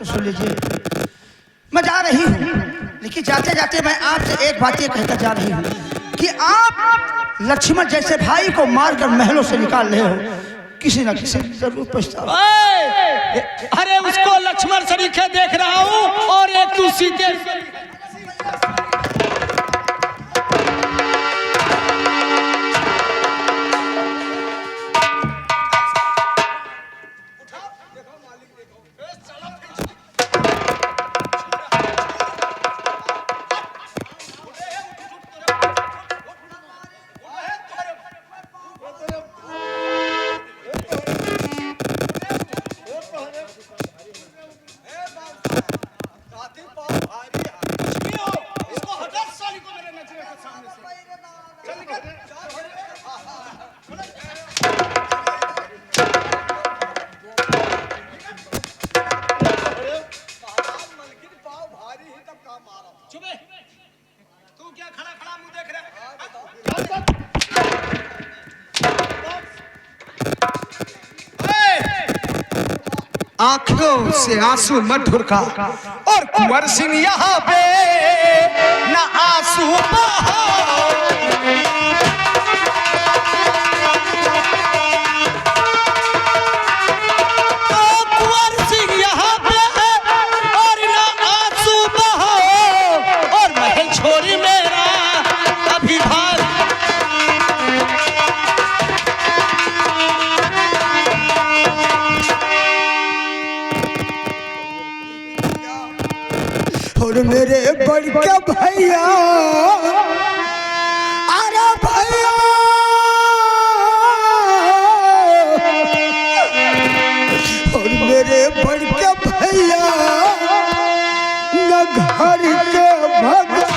तो सुन लीजिए, मैं जा रही हूँ, लेकिन जाते जाते मैं आपसे एक बात ये कहकर जा रही हूँ कि आप लक्ष्मण जैसे भाई को मारकर महलों से निकाल रहे हो, किसी न किसी जरूर पछताओ। अरे उसको लक्ष्मण सरीखे देख रहा हूँ और एक तू सीते। आंखों से आंसू मत ढुरका और कुंवर सिंह यहाँ पे न आंसू बहाओ। कुंवर सिंह यहाँ पे और न आंसू बहाओ और महल छोरी मेरा अभी भाग। और मेरे बड़का भैया, अरे भैया, और मेरे बड़का भैया न घर के भगा।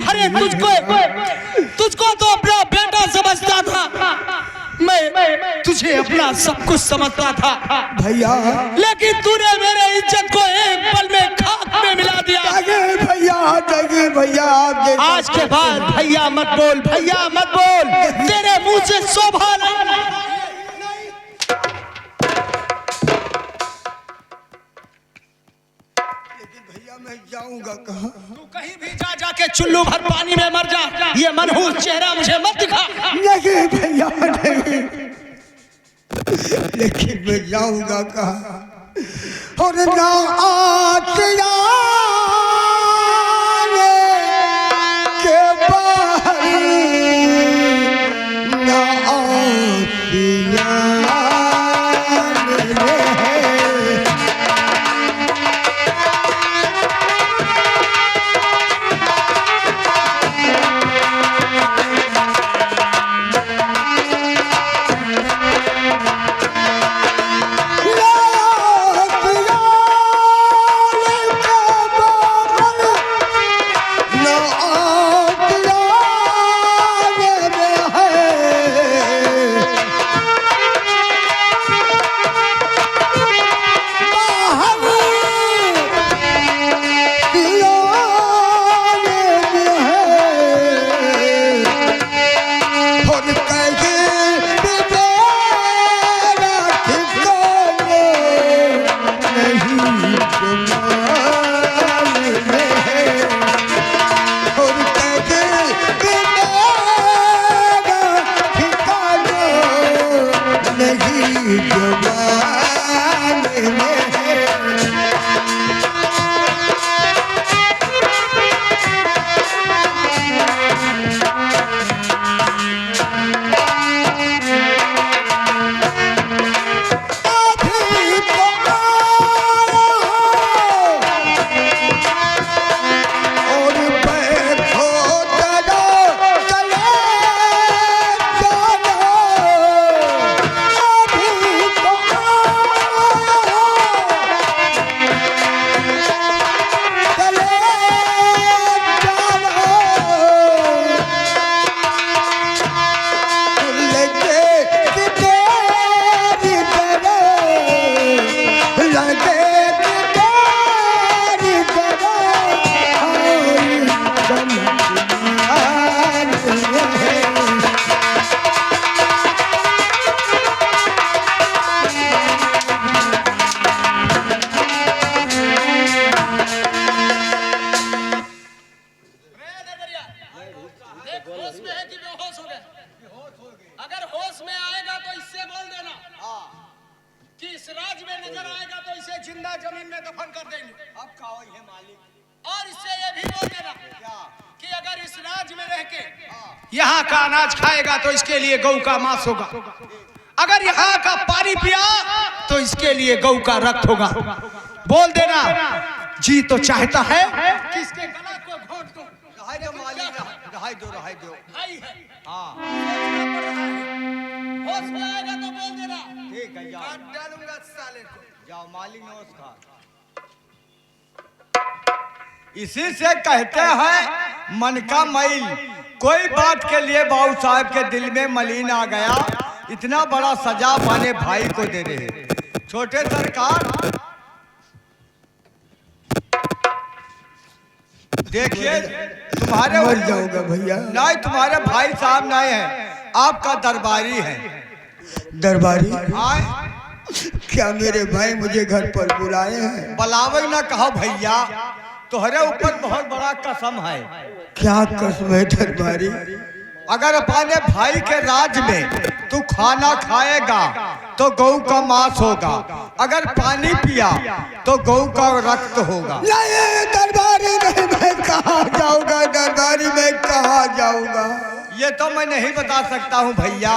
अरे तुझको तो अपना बेटा समझता था, मैं तुझे अपना सब कुछ समझता था भैया, लेकिन तूने मेरे इज्जत को एक पल में खाक में मिला दिया। भैया भैया, आज के बाद भैया मत बोल, भैया मत बोल, तेरे मुंह से शोभा नहीं। मैं जाऊंगा कहाँ? तू कहीं भी जा, जाके चुल्लू भर पानी में मर जा, ये मनहूस चेहरा मुझे मत दिखा। नहीं भैया नहीं, लेकिन मैं जाऊंगा कहाँ? और ना आतिया के बाहरी, ना आतिया होश में है कि बेहोश हो गया? अगर होश में आएगा तो इससे बोल देना कि इस राज में नजर आएगा तो इसे जिंदा जमीन में दफन कर देंगे। अब कहो ये मालिक। और इससे ये भी बोल देना कि अगर इस राज में रह के यहाँ का अनाज खाएगा तो इसके लिए गऊ का मांस होगा, अगर यहाँ का पानी पिया तो इसके लिए गऊ का रक्त होगा। बोल देना जी तो चाहता है कि इसके गला को घोट दूं। रहाई दो मालिक, रहाई दो, रहाई दो। भाई है, हाँ होश में आएगा तो बोल देना। ठीक है, जाओ काट डालूंगा साले को। जाओ मालिक नमस्कार। इसी से कहते हैं मन का मैल। कोई बात के लिए बाबू साहब के दिल में मलिन आ गया, इतना बड़ा सजा अपने भाई को दे रहे। छोटे सरकार देखिए, तुम्हारे मर जाऊंगा भैया। नहीं, तुम्हारे भाई साहब नहीं है, आपका दरबारी है। दरबारी, आए क्या मेरे भाई मुझे घर पर बुलाए हैं? बलावे ना कहो भैया, तुम्हारे ऊपर बहुत बड़ा कसम है। क्या कसम है दरबारी? अगर अपने भाई के राज में तू खाना खाएगा तो गऊ का मांस होगा, अगर पानी पिया तो गऊ का रक्त होगा। नहीं दरबारी, नहीं, मैं कहाँ जाऊंगा दरबारी, मैं कहाँ जाऊंगा? ये तो मैं नहीं बता सकता हूँ भैया,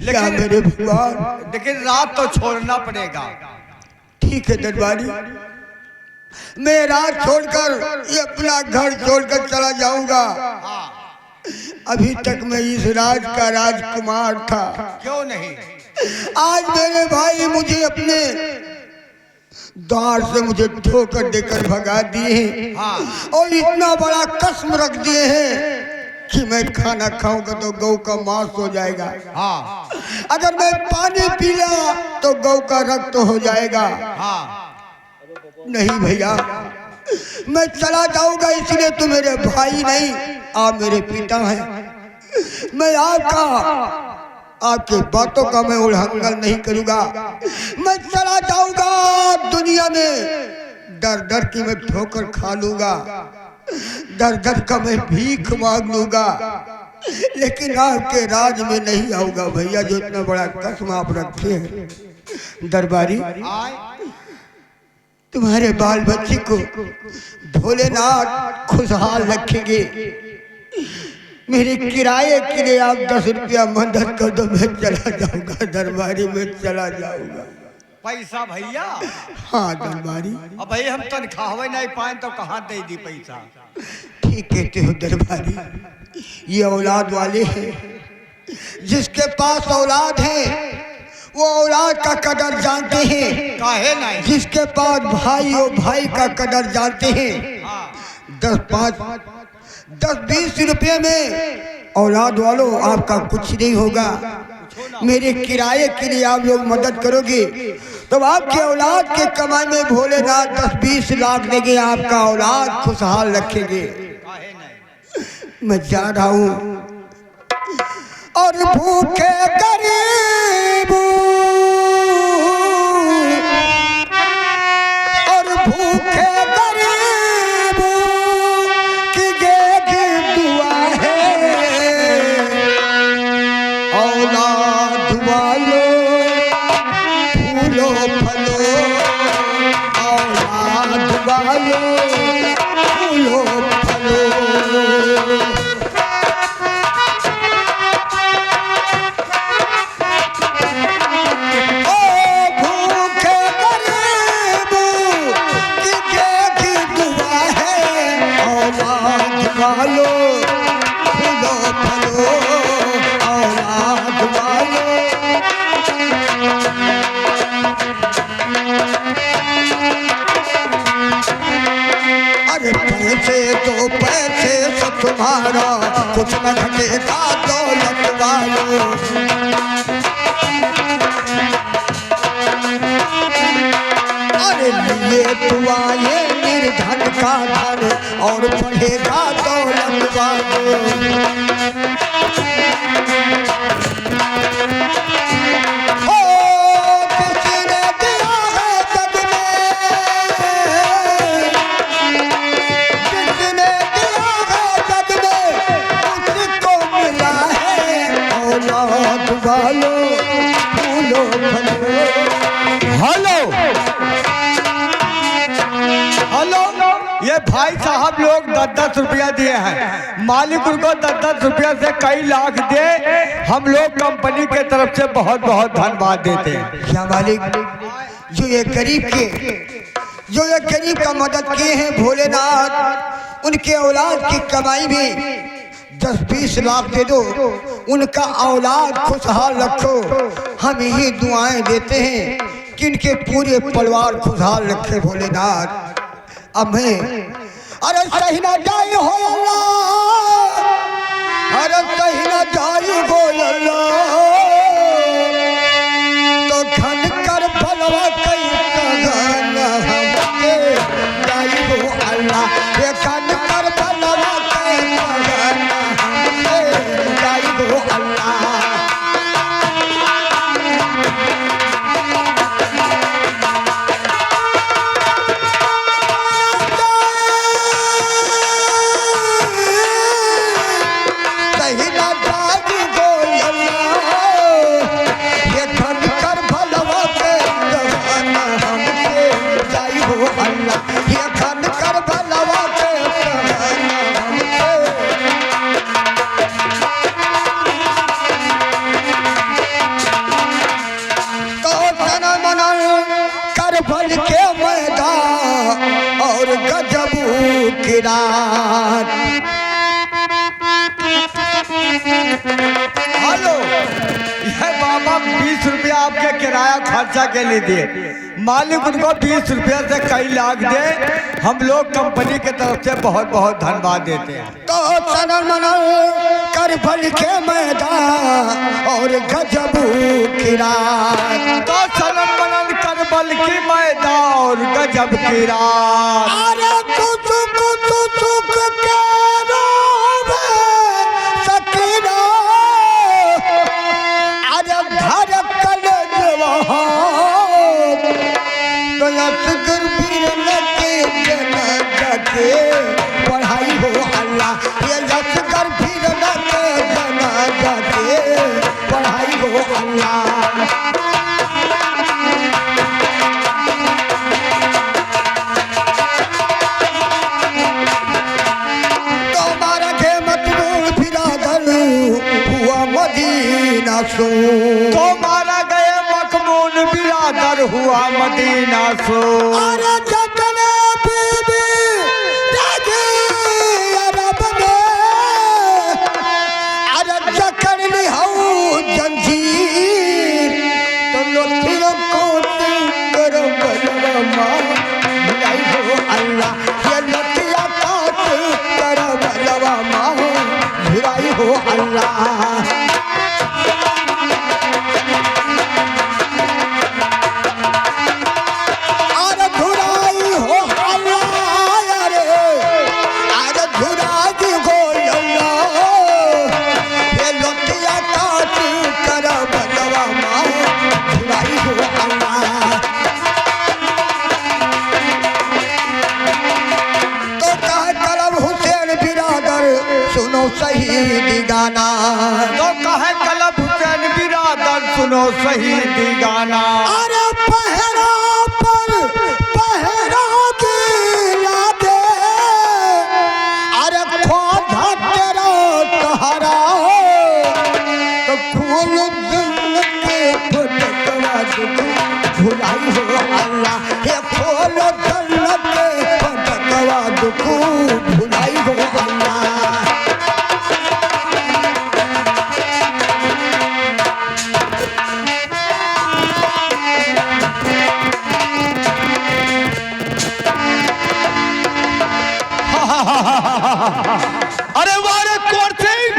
क्या मेरे भगवान? लेकिन रात तो छोड़ना पड़ेगा। ठीक है दरबारी, मैं रात छोड़कर ये अपना घर छोड़कर चला जाऊंगा। हाँ, अभी तक मैं इस राज का राजकुमार था, क्यों नहीं? आज मेरे भाई मुझे अपने द्वार से मुझे ठोकर देकर भगा दिए हैं। हाँ। और इतना बड़ा कसम रख दिए हैं कि मैं खाना खाऊंगा तो गौ का मांस हो जाएगा, हाँ अगर मैं पानी पी लिया तो गौ का रक्त हो जाएगा। हाँ, नहीं भैया, मैं चला जाऊंगा, इसलिए तो मेरे भाई नहीं, आप मेरे पिता हैं। मैं आपके बातों का मैं उल्लंघन नहीं करूंगा। मैं चला जाऊंगा दुनिया में, डर डर की मैं ठोकर खा लूंगा, डर डर का मैं भीख मांग लूंगा, लेकिन आपके राज में नहीं आऊंगा भैया, जो इतना बड़ा कसम आप रखे हैं। दरबारी, तुम्हारे बाल बच्चे को भोलेनाथ खुशहाल रखेंगे। मेरे किराए के लिए आप 10 रुपया मदद कर दो, मैं चला जाऊंगा दरबारी, में चला जाऊंगा। पैसा भैया? हाँ दरबारी। अब भाई हम तनख्वाह नहीं पाए तो कहाँ दे दी पैसा? ठीक कहते हो दरबारी, ये औलाद वाले हैं, जिसके पास औलाद है वो औलाद का कदर जानते हैं। काहे नहीं? जिसके पास भाई हो भाई का कदर जानते हैं। हाँ। 10-20 रुपये में औलाद वालों आपका कुछ नहीं होगा। मेरे किराए के लिए आप लोग मदद करोगे तो आपके औलाद के कमाई में भोलेनाथ 10-20 लाख देंगे, आपका औलाद खुशहाल रखेंगे। काहे नहीं? मैं जा रहा हूँ और भूखे गरीब और भूखे गरीब की ये दुआ है, औलाद वालो फूलो फलो, औलाद वालो फूलो फलो। वालो फूलो फलो, औलाद वालो। अरे पैसे तो पैसे सब तुम्हारा, कुछ न घटेगा दौलत वालो। अरे लिए तू आए निर्धन का धन और पढ़ेगा दौलत वालों। ओ किसने दिया है जग में, किसने दिया है जग में वालों फूलों फलों। हेलो हेलो, ये भाई साहब लोग 10-10 रुपया दिए हैं, मालिक उनको 10-10 रुपया से कई लाख दे, हम लोग कंपनी के तरफ से बहुत बहुत धन्यवाद देते हैं। या मालिक, जो ये गरीब का मदद किए हैं भोलेनाथ, उनके औलाद की कमाई में 10-20 लाख दे दो, उनका औलाद खुशहाल रखो। हम यही दुआएं देते हैं कि उनके पूरे परिवार खुशहाल रखे भोलेनाथ। अब मैं अरे सही ना जाए हो अल्लाह, अरे सही ना जाए हो अल्लाह, तो खन कर भलवा कई सगाना हमके जाए हो अल्लाह, ये खन कर भलवा कई सगाना हमके जाए हो अल्लाह। भल के मैदान और गजब की रात। हेलो, ये बाबा 20 रुपया आपके किराया खर्चा के लिए दिए, मालिक उनको 20 रुपया से कई लाख दे, हम लोग कंपनी के तरफ से बहुत बहुत धन्यवाद देते हैं। तो सनन मनन कर भल के मैदान और गजब की रात, तो सनन मनन कर बल की मैदान और गजब की रात। अरे कुछ के रोवे सकीना, अरे घर कल जवान, तो असगर फिर लगे जना के पढ़ाई हो अल्लाह, ये असगर फिर लगे जना के पढ़ाई हो अल्लाह। तो मारा गया मखमून बिरादर हुआ मदीना सो। अरे जतने बीबी रागे अरब में, अरे जकड़ ली हूँ जंजीर, तो लोटियों को कर बलवा बुलाई हो अल्लाह, ये लोटिया का कर बलवा बुलाई हो अल्लाह। शहीदी गाना, तो कहे कलब हुसैन बिरादर सुनो शहीदी गाना। अरे पहरा पर पहरा के लादे, अरे खोजा तेरा सहारा, तो खोल दिल के फटकवा दुख भुलाई हो अल्लाह, ये खोल दिल के फटकवा दुख भुलाई हो अल्लाह। अरे वारे कोर्ट सिंह,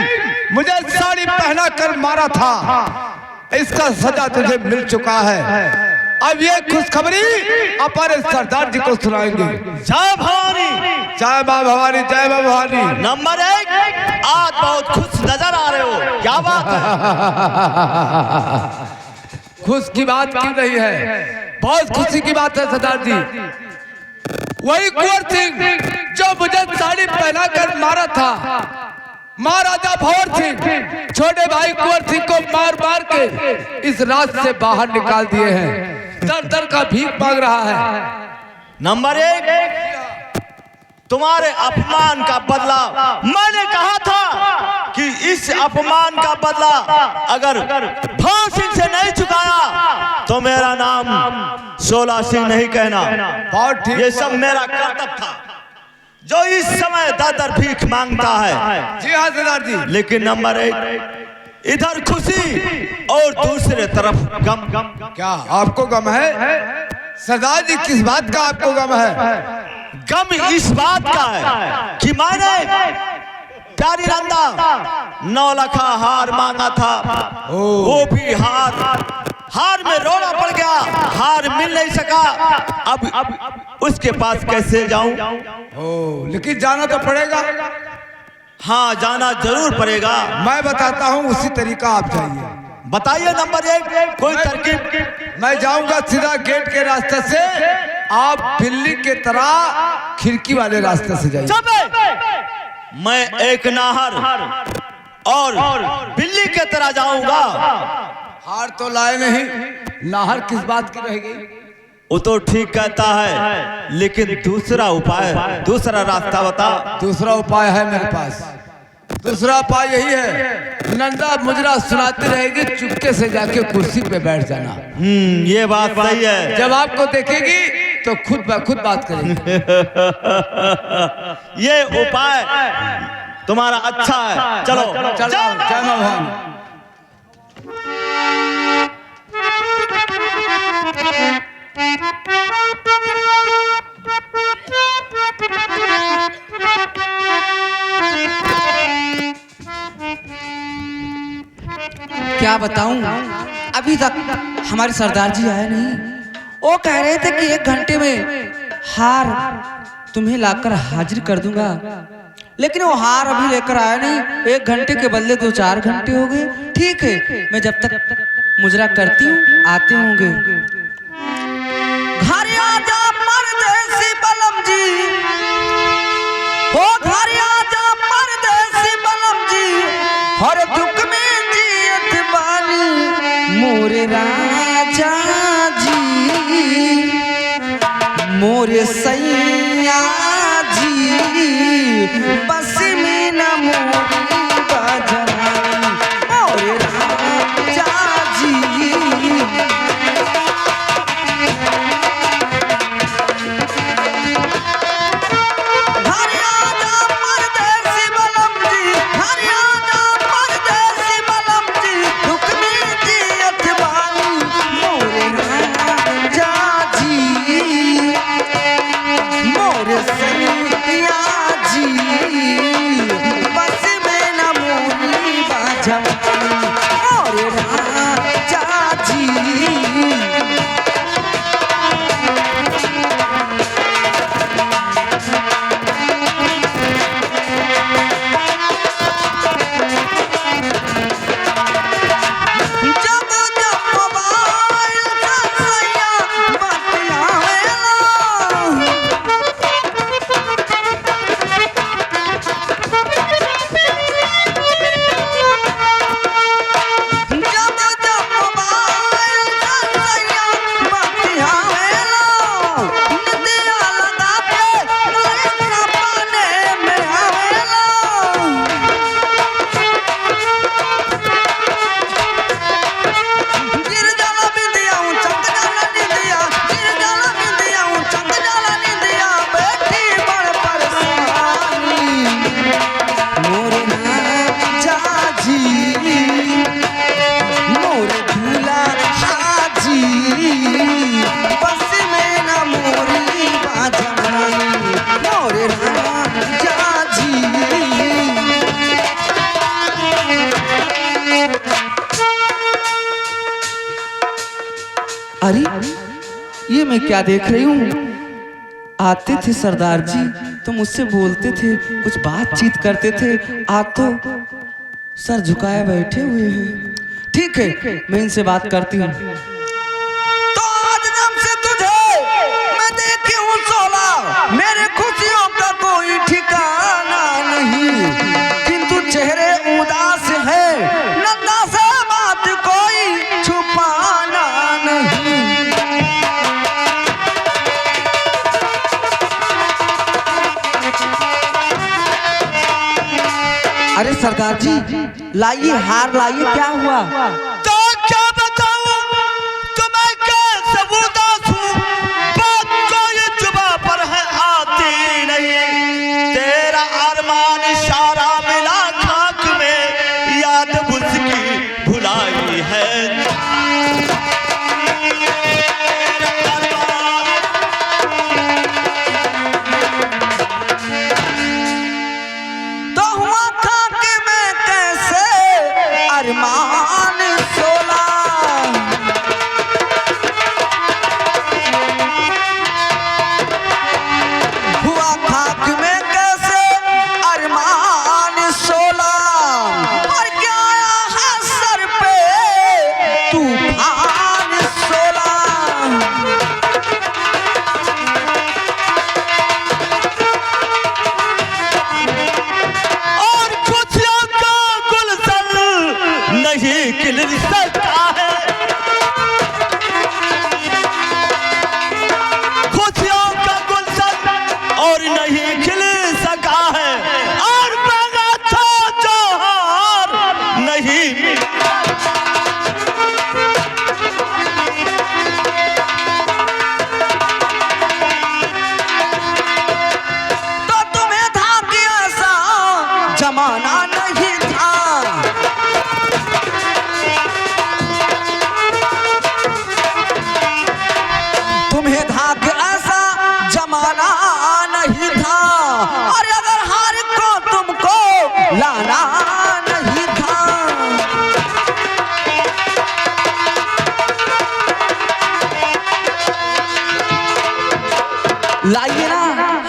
मुझे साड़ी पहना कर मारा था, इसका सजा तुझे मिल चुका है। अब ये खुशखबरी अपने सरदार जी को सुनाएंगे। जय भवानी, जय मां भवानी, जय मां भवानी। नंबर 1, आज बहुत खुश नजर आ रहे हो, क्या बात है? खुश की बात क्यों नहीं है, बहुत खुशी की बात है सरदार जी। वही कुंवर सिंह जो मुझे साड़ी पहना कर मारा था, महाराजा भौर सिंह छोटे भाई कुंवर सिंह को मार मार के इस राज से बाहर निकाल दिए हैं। दर दर का भीख मांग रहा है। नंबर 1, तुम्हारे अपमान का बदला मैंने कहा था कि इस अपमान का बदला अगर भौर सिंह से नहीं चुकाया तो मेरा नाम 16 सिंह नहीं कहना। बहुत ठीक। ये सब मेरा कर्तव्य था जो इस समय दर भीख मांगता है। जी हाँ सरदार जी। लेकिन नंबर 1, इधर खुशी और दूसरे तरफ गम। क्या आपको गम है सरदार जी? किस बात का आपको गम है? गम इस बात का है कि मैंने प्यारी नंदा 9 लाख हार मांगा था, वो भी हार में रोना पड़ गया, हार मिल नहीं सका। अब उसके पास कैसे जाऊं? लेकिन जाना तो पड़ेगा। हाँ, जाना जरूर पड़ेगा। मैं बताता हूँ, उसी तरीका आप जाइए। बताइए नंबर 1, कोई तरकीब? मैं जाऊंगा सीधा गेट के रास्ते से, आप बिल्ली के तरह खिड़की वाले रास्ते से जाइए। मैं एक नाहर और बिल्ली के तरह जाऊंगा। हार तो लाए नहीं, नाहर किस बात की रहेगी? वो तो ठीक कहता है, लेकिन दूसरा उपाय, दूसरा रास्ता बता। दूसरा उपाय है मेरे पास। दूसरा उपाय यही है, नंदा मुजरा सुनाती रहेगी, चुपके से जाके कुर्सी पे बैठ जाना। ये बात सही है। जब आपको देखेगी तो खुद ब खुद बात करेगी। ये उपाय तुम्हारा अच्छा है। चलो चलो, जय मां भवानी। क्या बताऊं, अभी तक हमारे सरदार जी आए नहीं। वो कह रहे थे कि 1 घंटे में हार तुम्हें लाकर हाजिर कर दूंगा, लेकिन वो हार अभी लेकर आया नहीं। 1 घंटे के बदले 2-4 घंटे हो गए। ठीक है, मैं जब तक मुजरा करती हूँ आते होंगे। घर आजा परदेसी बलम जी, ओ घर आजा परदेसी बलम जी, हर दुख में जियत बानी मोरे राजा जी, मोरे सैया जी, बस में न मोरी बाजवानी मोरे राजा जी। अरे ये मैं क्या देख रही हूँ? आते थे सरदार जी तो मुझसे बोलते थे, कुछ बातचीत करते थे, आज तो सर झुकाए बैठे हुए हैं। ठीक है, मैं इनसे बात करती हूँ। तो आज जब से तुझे मैं देखी हूँ सोला, मेरे खुशियों का कोई ठिकाना नहीं, किंतु चेहरे उदास है, नंदा से बात कोई छुपाना नहीं। अरे सरदार जी लाइए हार लाइए, क्या हुआ? तो क्या बताऊं तुम्हें कैसे उदास हूं, बात तो ये जुबां पर है आती नहीं। तेरा अरमान इशारा मिला खाक में, याद उसकी भुलाई है। तो हुआ खाक में कैसे अरमान सोला, हुआ खाक में कैसे अरमान सोला, और क्या आया है सर पे तूफान सोला। और खुशियों का गुलशन नहीं खिल सकता है, खुशियों का गुलशन और नहीं खिल सका है, और मांगा था जो हार नहीं मिला। तो तुम्हें था कि ऐसा जमाना नहीं था, तुम्हें था कि ऐसा जमाना नहीं था, और अगर हार को तुमको लाना नहीं था। लाइए ना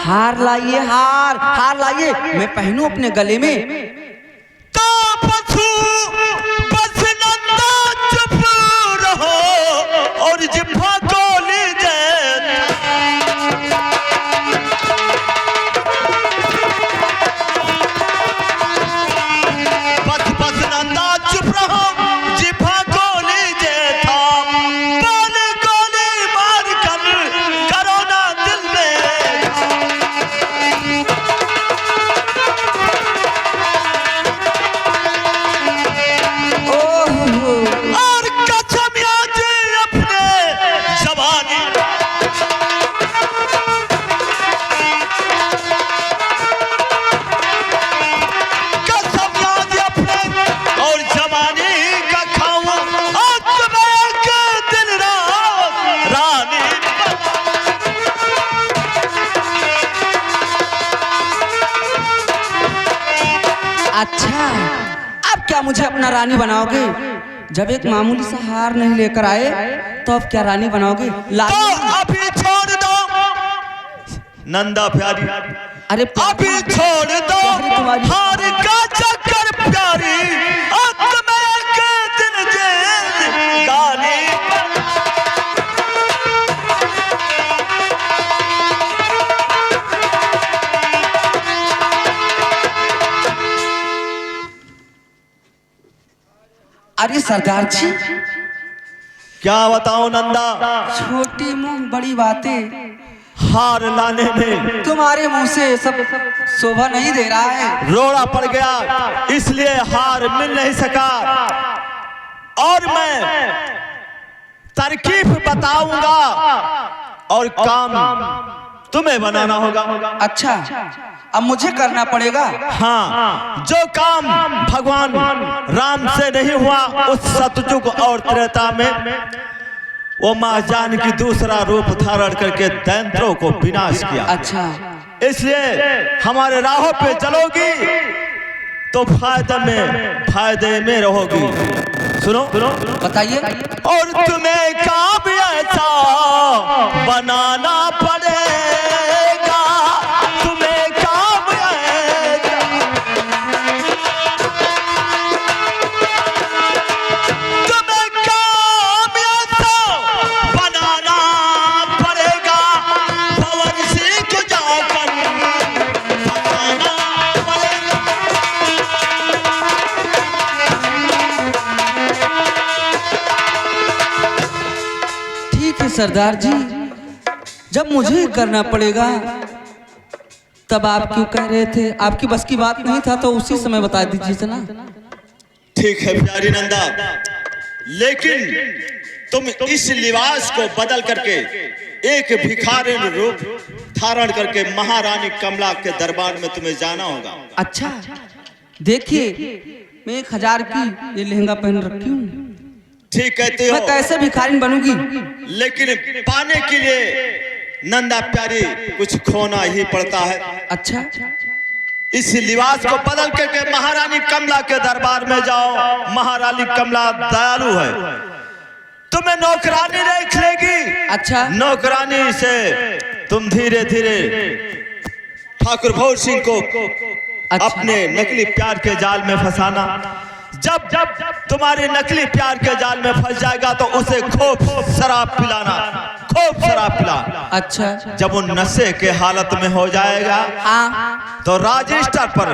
हार लाइए, हार लाइए, मैं पहनूं अपने गले में। तो बसू बस नंदा चुप रहो, और जिभा को लीजिए। बस नंदा चुप रहो, जिभा को लीजिए था। गोली गोली मार कर करो ना दिल में। ओहो और कसम याद अपने जवानी, कसम याद अपने और जवानी का खाऊं, और तुम्हें के दिन रात रानी। अच्छा, अब क्या मुझे अपना रानी बनाओगे? जब एक मामूली सा हार नहीं लेकर आए तो अब क्या रानी बनाओगे? तो लाइए। अभी छोड़ दो नंदा प्यारी, अरे अभी छोड़ दो तुम्हारी- हार का चक्कर प्यारी, और तुम्हें के दिन जिंदगानी। अरे सरदार जी, क्या बताऊं नंदा, छोटी मुंह बड़ी बातें, हार लाने में तुम्हारे मुंह से सब शोभा नहीं दे रहा है। रोड़ा पड़ गया, इसलिए हार मिल नहीं सका। और मैं तरकीब बताऊंगा, और काम तुम्हें बनाना होगा। अच्छा, अब मुझे करना पड़ेगा। हाँ, जो काम भगवान राम से नहीं हुआ उस सतयुग और त्रेता में, वो माँ जानकी दूसरा रूप धारण करके दैत्यों को विनाश किया। अच्छा, इसलिए हमारे राहों पे चलोगी तो फायदे में रहोगी। सुनो बताइए। और तुम्हें काम ऐसा बनाना पड़ेगा, तुम्हें काम ऐसा, तुम्हें काम ऐसा बनाना पड़ेगा, पवन सिंह को जाकर बताना पड़ेगा। सरदार जी, जब मुझे करना पड़ेगा तब आप क्यों कह रहे थे? आपकी बस की बात नहीं था तो उसी समय बता दीजिए ना। ठीक है प्यारी नंदा, लेकिन तुम इस लिबास को बदल करके एक भिखारी रूप धारण करके महारानी कमला के दरबार में तुम्हें जाना होगा। अच्छा, देखिए मैं 1000 की ये लहंगा पहन रखी हूँ। ठीक कहते हो, मैं कैसे भिखारिन बनूंगी? लेकिन पाने के लिए नंदा प्यारी कुछ खोना ही पड़ता है। अच्छा, इस लिबास को बदल करके महारानी कमला के दरबार में जाओ। महारानी कमला दयालु है, तुम्हें नौकरानी देख लेगी। अच्छा, नौकरानी से तुम धीरे धीरे ठाकुर भौर सिंह को अपने नकली प्यार के जाल में फंसाना। जब जब तुम्हारे नकली प्यार के जाल में फंस जाएगा तो उसे खूब शराब पिलाना, खूब शराब पिलाना। अच्छा, जब वो नशे के हालत में हो जाएगा हाँ, तो रजिस्टर पर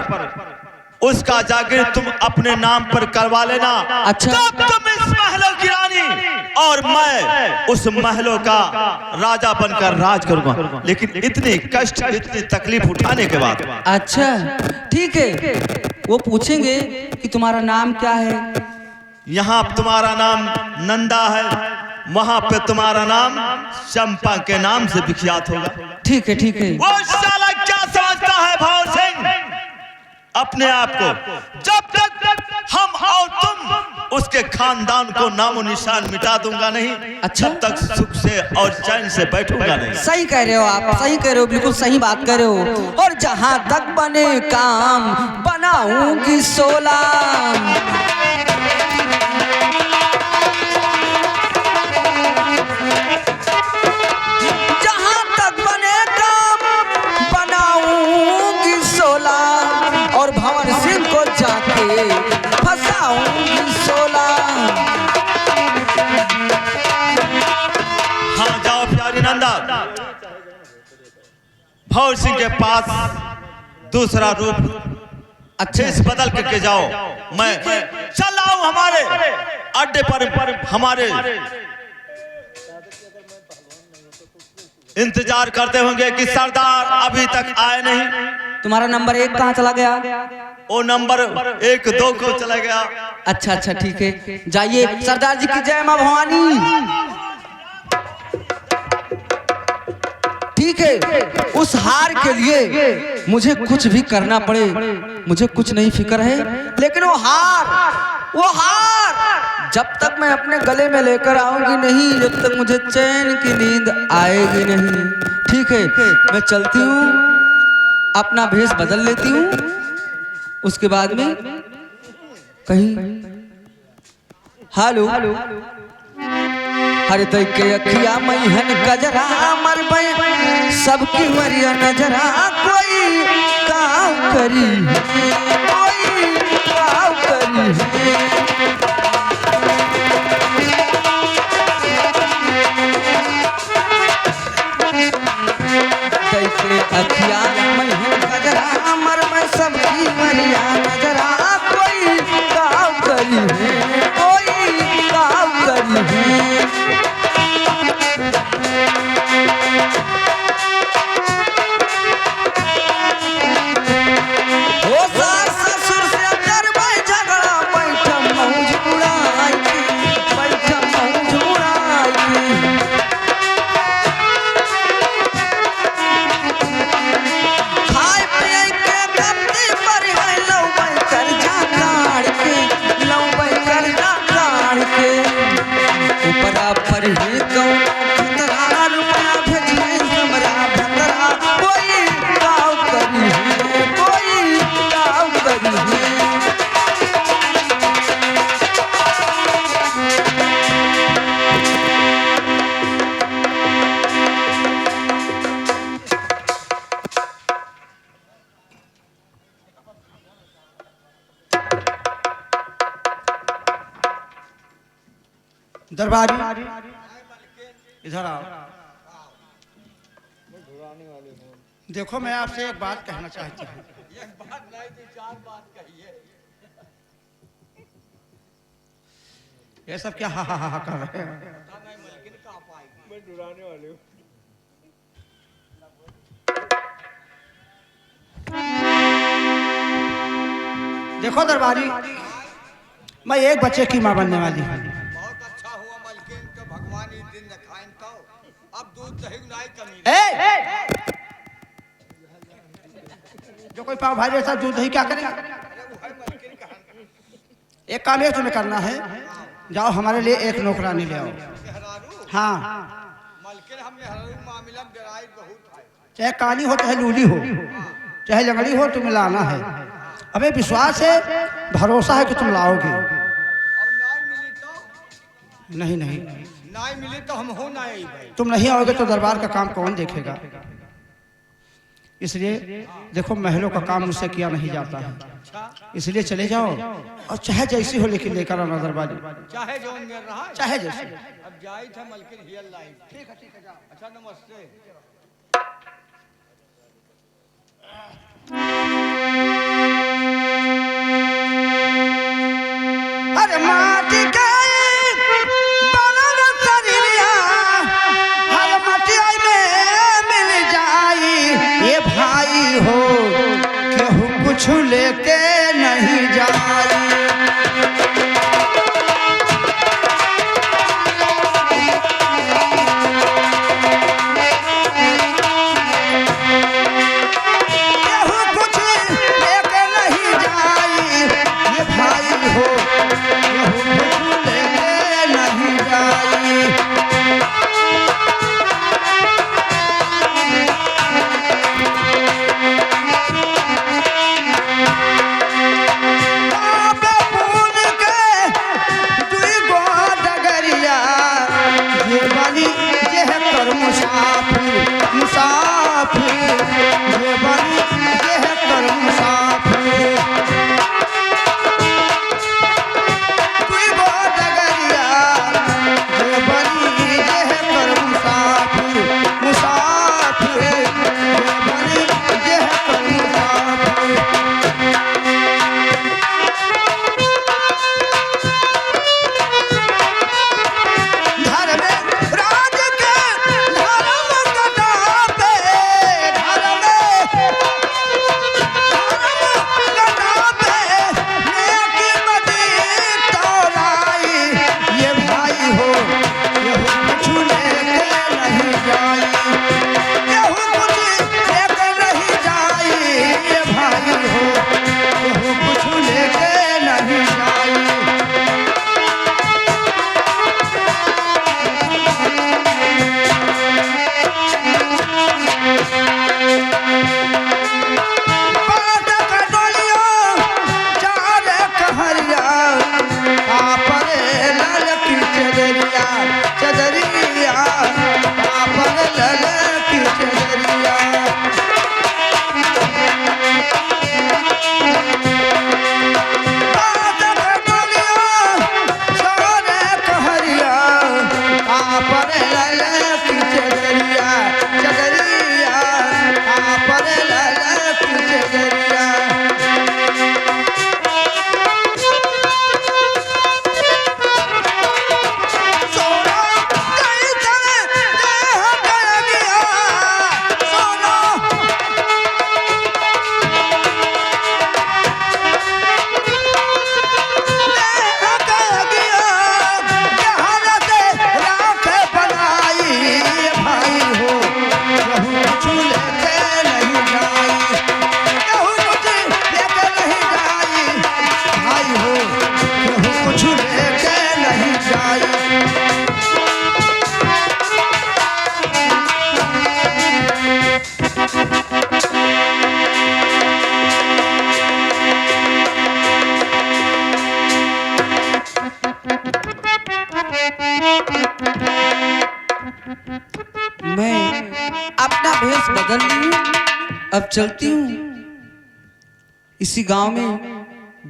उसका जागीर तुम अपने नाम पर करवा लेना। अच्छा, तब तुम इस महलों की रानी और मैं उस महलों का राजा बनकर राज करूंगा, लेकिन इतनी कष्ट इतनी तकलीफ उठाने के बाद। अच्छा ठीक है, वो पूछेंगे कि तुम्हारा नाम क्या है। यहाँ तुम्हारा नाम नंदा है, वहां पे तुम्हारा नाम चंपा के नाम से विख्यात होगा। ठीक है, ठीक है। वो साला क्या समझता है भौर सिंह अपने आप को? जब तक हम और तुम उसके खानदान को नामो निशान मिटा दूंगा नहीं, अच्छा, तब तक सुख से और चैन से बैठूंगा नहीं। सही कह रहे हो आप, सही कह रहे हो, बिल्कुल सही बात कह रहे हो। और जहां तक बने काम बनाऊंगी 16। हाँ जाओ प्यारी नंदा, भौर सिंह के पास दूसरा रूप अच्छे से बदल करके जाओ। मैं चल रहा हूं हमारे अड्डे पर। हमारे इंतजार करते होंगे कि सरदार अभी तक आए नहीं। तुम्हारा नंबर 1 कहाँ चला गया? वो नंबर 1 2 को चला गया। अच्छा अच्छा ठीक है, जाइए। सरदार जी की जय मां भवानी। ठीक है, उस हार के लिए मुझे कुछ भी करना पड़े, मुझे कुछ नहीं फिक्र है, लेकिन वो हार जब तक मैं अपने गले में लेकर आऊंगी नहीं, जब तक मुझे चैन की नींद आएगी नहीं। ठीक है, मैं चलती हूँ, अपना भेष बदल लेती हूँ, उसके बाद में कहीं हेलो हर तय के अखिया मैहन गजरा मर सबकी मरिया नजरा, कोई काम करी, कोई काम करी। तय के अखिया मैहन गजरा मर सबकी मरिया नजरा, कोई काम करी, कोई काम करी। दरबारी इधर आओ। देखो मैं आपसे एक बात कहना चाहती हूँ। ये सब क्या हा हा हा कर रहे हैं? देखो दरबारी, मैं एक बच्चे की माँ बनने वाली हूँ। बहुत अच्छा हुआ मलकिन, तो भगवान इस दिन न खाइन तो अब दूध दही नहीं कमी। जो कोई पाव भाजी ऐसा दूध दही क्या करेगा? एक काम है तुम्हें करना है, जाओ हमारे लिए एक नौकरानी ले आओ। हाँ, मलकिन हम मामला में डराई बहुत है। चाहे काली हो चाहे लूली हो चाहे लंगड़ी हो, तुम्हें लाना है। हमें विश्वास है, भरोसा है कि तुम लाओगे। और नहीं मिली तो नहीं नहीं, नहीं मिली तो हम हो नहीं भाई। तुम नहीं आओगे तो दरबार का काम कौन देखेगा? इसलिए देखो, महलों का काम मुझसे किया नहीं जाता है, इसलिए चले जाओ और चाहे जैसी हो लेकिन लेकर आना दरबारी, चाहे जो मिल रहा है, चाहे जैसी। अब जाई था मलकिन हियल लाई। ठीक है जाओ। अच्छा नमस्ते। अरे माटी के बनल शरीरिया, हर मटिया में मिल जाई। ये भाई हो केहू कुछ लेके नहीं जाई। भेष बदल ली हूँ, अब चलती हूँ इसी गांव में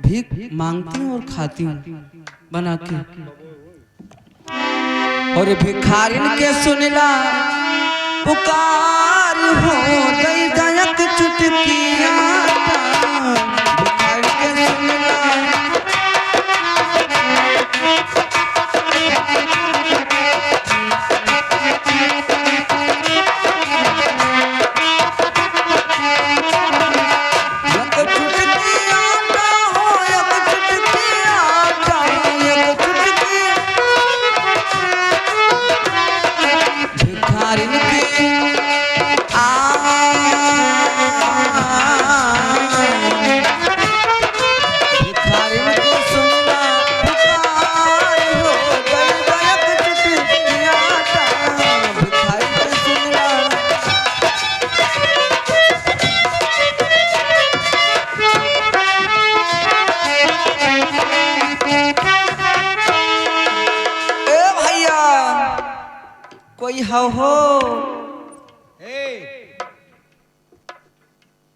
भीख मांगती हूँ और खाती हूँ बना के। और भिखारिन के सुनला पुकार हो गई दयक चुटकिया, भिखारिन के सुनला कोई हो ए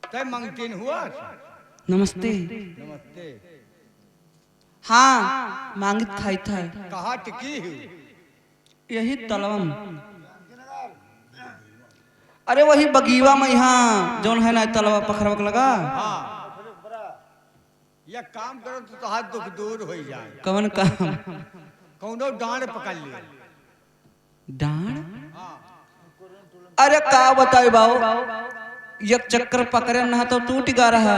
तय मंगतीन हुआ? नमस्ते। नमस्ते। हाँ मांगित खाई था। कहाँ टिकी हुई? यही तलवम। अरे वही बगीवा में यहाँ जौन है ना तलवा पखरवक लगा। हाँ या काम करो तो तोहार दुख दूर हो जाए। कवन काम? कौनो डांड पकड़ लिया। डांड? अरे का बताए बाऊ, एक चक्कर पकड़े ना तो टूट गा रहा।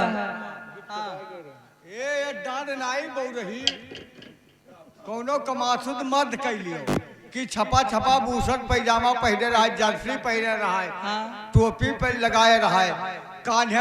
ये डांड नाई बहु रही। कौनो कमासुद मर्द कैलियो कि छपा छपा बूसट पैजामा पहने रहा, जर्सी पहने रहा, टोपी पर लगाए रहा, कान्हे